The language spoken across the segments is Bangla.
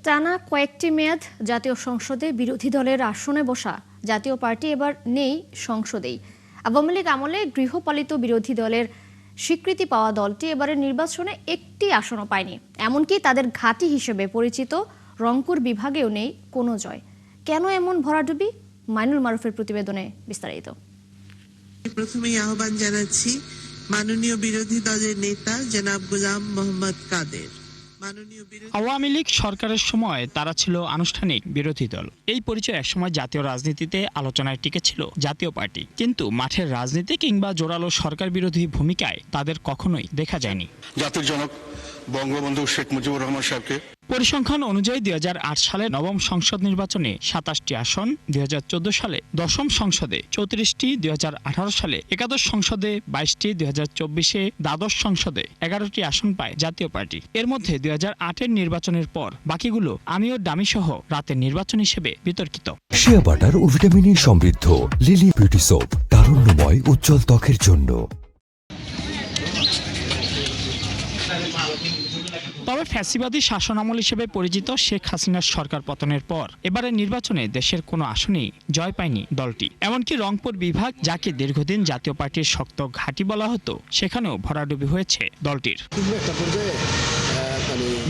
টানা কয়েকটি মেয়াদ জাতীয় সংসদে বিরোধী দলের আসনে বসা জাতীয় পার্টি এবার নেই সংসদেই। আওয়ামী লীগ আমলে গৃহপালিত বিরোধী দলের স্বীকৃতি পাওয়া দলটি এবারের নির্বাচনে একটি আসনও পায়নি। এমনকি তাদের ঘাঁটি হিসেবে পরিচিত রংপুর বিভাগেও নেই কোনো জয়। কেন এমন ভরাডুবি? মাইনুল মারুফের প্রতিবেদনে বিস্তারিত। প্রথমেই আহ্বান জানাচ্ছি মাননীয় বিরোধী দলের নেতা জনাব গোলাম মোহাম্মদ কাদের। আওয়ামী লীগ সরকারের সময় তারা ছিল আনুষ্ঠানিক বিরোধী দল। এই পরিচয় একসময় জাতীয় রাজনীতিতে আলোচনায় টিকেছিল জাতীয় পার্টি, কিন্তু মাঠের রাজনীতি কিংবা জোরালো সরকার বিরোধী ভূমিকায় তাদের কখনোই দেখা যায়নি। জাতির জনক বঙ্গবন্ধু শেখ মুজিবুর রহমান সাহেবকে পরিসংখ্যান অনুযায়ী ২০০৮ সালে নবম সংসদ নির্বাচনে ২৭টি আসন, ২০১৪ সালে দশম সংসদে ৩৪টি, ২০১৮ সালে একাদশ সংসদে ২২টি, ২০২৪-এ দ্বাদশ সংসদে 11টি আসন পায় জাতীয় পার্টি। এর মধ্যে ২০০৮-এর নির্বাচনের পর বাকিগুলো আমিও ডামি সহ রাতের নির্বাচন হিসেবে বিতর্কিত। শিয়া বাটার ও ভিটামিন সমৃদ্ধ লিলি বিউটি সোপ, তারুণ্যময় উজ্জ্বল ত্বকের জন্য। তবে ফ্যাসিবাদী শাসনামল হিসেবে পরিচিত শেখ হাসিনার সরকার পতনের পর এবারের নির্বাচনে দেশের কোনো আসনেই জয় পায়নি দলটি। এমনকি রংপুর বিভাগ, যাকে দীর্ঘদিন জাতীয় পার্টির শক্ত ঘাঁটি বলা হতো, সেখানেও ভরাডুবি হয়েছে দলটির।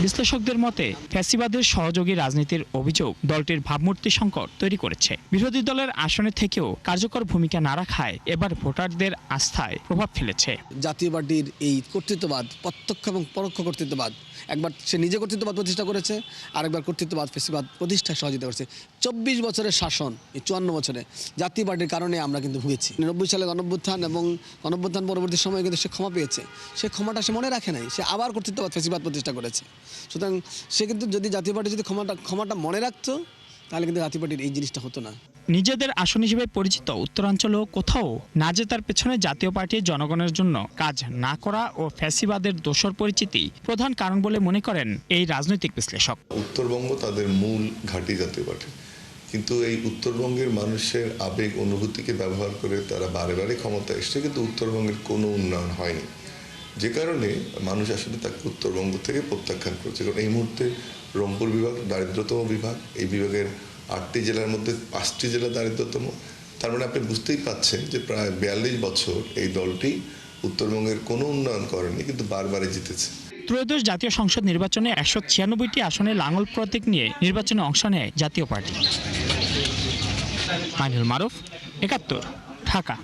বিশ্লেষকদের মতে ফ্যাসিবাদের সহযোগী রাজনীতির অভিযোগ দলটির ভাবমূর্তি সংকট তৈরি করেছে। বিরোধী দলের আসনে থেকেও কার্যকর ভূমিকা না রাখায় এবার ভোটারদের আস্থায় প্রভাব ফেলেছে। জাতীয় পার্টির এই কর্তৃত্ববাদ, প্রত্যক্ষ এবং পরোক্ষ কর্তৃত্ববাদ, একবার সে নিজে কর্তৃত্ববাদ প্রতিষ্ঠা করেছে, আরেকবার কর্তৃত্ববাদ ফ্যাসিবাদ প্রতিষ্ঠায় সহযোগিতা করেছে। 24 বছরের শাসন, এই 54 বছরে জাতীয় পার্টির কারণে আমরা কিন্তু ভুগেছি। 90 সালে গণঅভ্যুত্থান এবং গণঅভ্যুত্থান পরবর্তী সময়ে কিন্তু সে ক্ষমা পেয়েছে। সে ক্ষমাটা সে মনে রাখে নাই, সে আবার কর্তৃত্ববাদ ফ্যাসিবাদ প্রতিষ্ঠা করেছে। সুতরাং সে কিন্তু যদি জাতীয় পার্টি যদি ক্ষমাটা মনে রাখতো, তাহলে কিন্তু জাতীয় পার্টির এই জিনিসটা হতো না। নিজেদের আসন হিসেবে পরিচিত উত্তরাঞ্চলেও কোথাও না জেতার পেছনে জাতীয় পার্টির জনগণের জন্য কাজ না করা ও ফ্যাসিবাদের দোসর পরিচিতি প্রধান কারণ বলে মনে করেন এই রাজনৈতিক বিশ্লেষক। উত্তরবঙ্গ তাদের মূল ঘাঁটি জাতীয় পার্টি, কিন্তু এই উত্তরবঙ্গের মানুষের আবেগ অনুভূতিকে ব্যবহার করে তারা বারে বারে ক্ষমতা এসছে, কিন্তু উত্তরবঙ্গের কোনো উন্নয়ন হয়নি, যে কারণে মানুষ আসলে তাকে উত্তরবঙ্গ থেকে প্রত্যাখ্যান করছে। কারণ এই মুহূর্তে রংপুর বিভাগ দারিদ্রতম বিভাগ, এই বিভাগের 8টি জেলার মধ্যে 5টি জেলা দারিদ্রতম। তার মানে আপনি বুঝতেই পাচ্ছেন যে প্রায় 42 বছর এই দলটি উত্তরবঙ্গের কোনো উন্নয়ন করেনি, কিন্তু বারবারই জিতেছে। ত্রয়োদশ জাতীয় সংসদ নির্বাচনে 196টি আসনে লাঙল প্রতীক নিয়ে নির্বাচনে অংশ নেয় জাতীয় পার্টি। মাইনুল মারুফ, ৭১, ঢাকা।